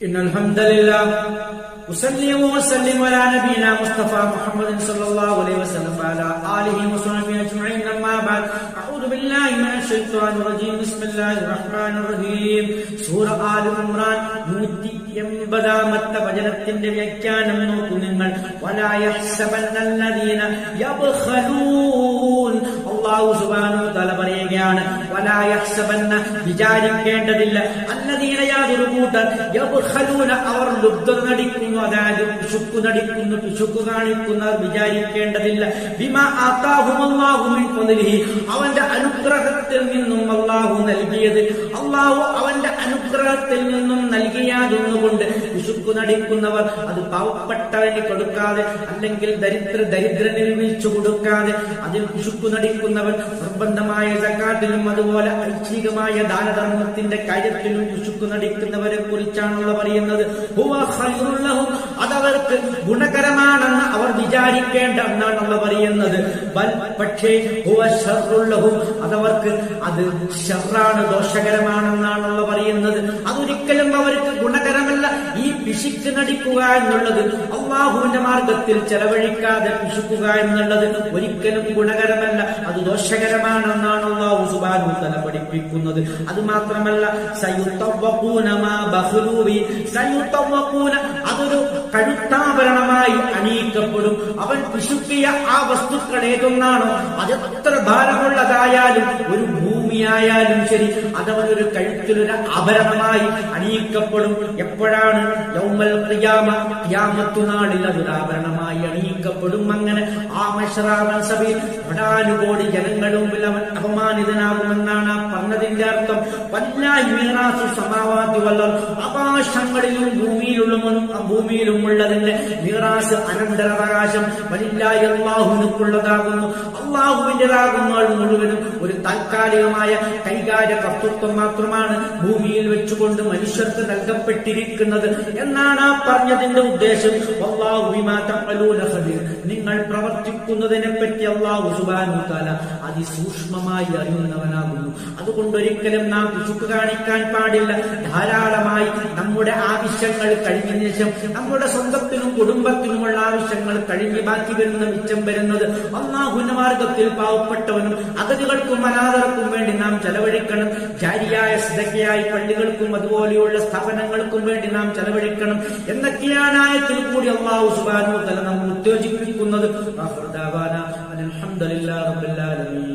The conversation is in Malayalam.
إن الحمد لله أصلي وأسلم على نبينا مصطفى محمد صلى الله عليه وسلم وعلى آله وصحبه أجمعين أما بعد أعوذ بالله من الشيطان الرجيم بسم الله الرحمن الرحيم സൂറ ആൽ ഇംറാൻ 180ാമത്തെ വചനത്തിന്റെ വ്യാഖ്യാനം നോക്കൂ നിങ്ങൾ. വലാ യഹ്സബന്നല്ലദീന യബ്ഖലൂൻ അല്ലാഹു സുബ്ഹാനഹു വ തആല പറയുകയാണ്, വലാ യഹ്സബന്ന വിചാരിക്കേണ്ടതില്ല, അല്ലദീന യാതൊരു കൂട്ടർ യബ്ഖലൂന അവർ ലുബ്ധ നടിക്കുന്നു, അതായത് പിശുക്കു നടിക്കുന്നു, പിശുക്കു കാണിക്കുന്നവർ വിചാരിക്കേണ്ടതില്ല, ബിമാ ആതാഹുമല്ലാഹു മിൻ ഫദ്ലിഹി അവന്റെ അനുഗ്രഹത്തിൽ നിന്നും അല്ലാഹു നൽകിയത്, അല്ലാഹു അവന്റെ അനുഗ്രഹത്തിൽ നിന്നും നൽകിയാതൊന്നുകൊണ്ട് പിശുക്കു നടിക്കുന്നവർ അത് പാവപ്പെട്ടവന് കൊടുക്കാതെ അല്ലെങ്കിൽ ദരിദ്രന് വീഴ്ച കൊടുക്കാതെ അതിൽ പിശുക്കു നടിക്കുന്നവർ നിർബന്ധമായ സക്കാത്തിലും അതുപോലെ ഐച്ഛികമായ ദാനധർമ്മത്തിന്റെ കാര്യത്തിലും പിശുക്കു നടിക്കുന്നവരെ കുറിച്ചാണല്ലോ പറയുന്നത്. അതവർക്ക് ഗുണകരമാണെന്ന് അവർ വിചാരിക്കേണ്ട എന്നാണല്ലോ പറയുന്നത്. പക്ഷേ അതവർക്ക് അത് ഷർറാണ്, ദോഷകരമാണെന്നാണല്ലോ പറയുന്നത്. അതൊരിക്കലും അവർക്ക് ഗുണകരമല്ല. ഈ പിശുക്ക് നടിക്കുക എന്നുള്ളത്, അല്ലാഹുവിന്റെ മാർഗത്തിൽ ചെലവഴിക്കാതെ പിശുക്കുക എന്നുള്ളത് ഒരിക്കലും ഗുണകരമല്ല, അത് ദോഷകരമാണെന്നാണ് അല്ലാഹു സുബ്ഹാനഹു വ തആല പഠിപ്പിക്കുന്നത്. അത് മാത്രമല്ല, സയുതവഖൂന മാ ബഖലൂ ബി, സയുതവഖൂന അതൊരു കഴുത്താഭരണമായി അണിയിക്കപ്പെടും. അവൻ പിശുക്കിയ ആ വസ്തുക്കൾ ഏതൊന്നാണോ, അതെത്ര ഭാരമുള്ളതായാലും ഒരു ഭൂമിയായാലും ശരി, അതവനൊരു കഴുത്തിലൊരു ആഭരണമായി അണിയിക്കപ്പെടും. എപ്പോഴാണ്? യൗമൽ ഖിയാമ, ഖിയാമത്ത് നാളിൽ അതൊരു ആഭരണമായി അണിയിക്കപ്പെടും. അങ്ങനെ ആ മശ്റാവൻ സഭയിൽ കോടാനുകോടി ജനങ്ങളുടെ മുമ്പിൽ അവൻ അപമാനിതനാകുമെന്നാണ് ആ പറഞ്ഞതിന്റെ അർത്ഥം. വല്ലാഹി മീറാസു സമാവാതി വൽ അർദ്, ആകാശങ്ങളിലും ഭൂമിയിലും ഉള്ളതിന്റെ മീറാസ്, അനന്തരാവകാശം വലില്ലാഹി അല്ലാഹുവിനുള്ളതാകുന്നു, അല്ലാഹുവിന്റേതാകുന്ന മുഴുവനും ഒരു താൽക്കാലികമായ കൈകാര്യ കർത്തൃത്വം മാത്രമാണ് ഭൂമിയിൽ വെച്ചുകൊണ്ട് മനുഷ്യർക്ക് നൽകപ്പെട്ടിരിക്കുന്നത് എന്നാണ് ആ പറഞ്ഞതിന്റെ ഉദ്ദേശം. വല്ലാഹു ബിമാ തഅമലൂന ഖബീർ, നിങ്ങൾ പ്രവർത്തിക്കുന്നതിനെ പറ്റി അല്ലാഹു സുബ്ഹാനഹു വ തആല അതിസൂക്ഷ്മമായി അറിയുന്നവനാകുന്നു. അതുകൊണ്ട് ഒരിക്കലും നാം പിശുക്ക് കാണിക്കാൻ പാടില്ല. ധാരാളമായി നമ്മുടെ ആവശ്യങ്ങൾ കഴിഞ്ഞതിന് ശേഷം നമ്മുടെ സ്വന്തത്തിനും കുടുംബത്തിനുമുള്ള ആവശ്യങ്ങൾ കഴിഞ്ഞ് ബാക്കി വരുന്ന മിച്ചം വരുന്നത് അല്ലാഹുവിന്റെ മാർഗത്തിൽ പാവപ്പെട്ടവനും അഗതികൾക്കും അനാഥർക്കും വേണ്ടി നാം ചെലവഴിക്കണം. ജാരിയായ സദഖയായി പള്ളികൾക്കും അതുപോലെയുള്ള സ്ഥാപനങ്ങൾക്കും വേണ്ടി നാം ചെലവഴിക്കണം എന്നൊക്കെയാണ് ആയത്തിൽ കൂടി അല്ലാഹു സുബ്ഹാനഹു വ തആല നമ്മെ ഉത്തേജിപ്പിക്കുന്നത്. അൽഹംദുലില്ലാഹി റബ്ബിൽ ആലമീൻ.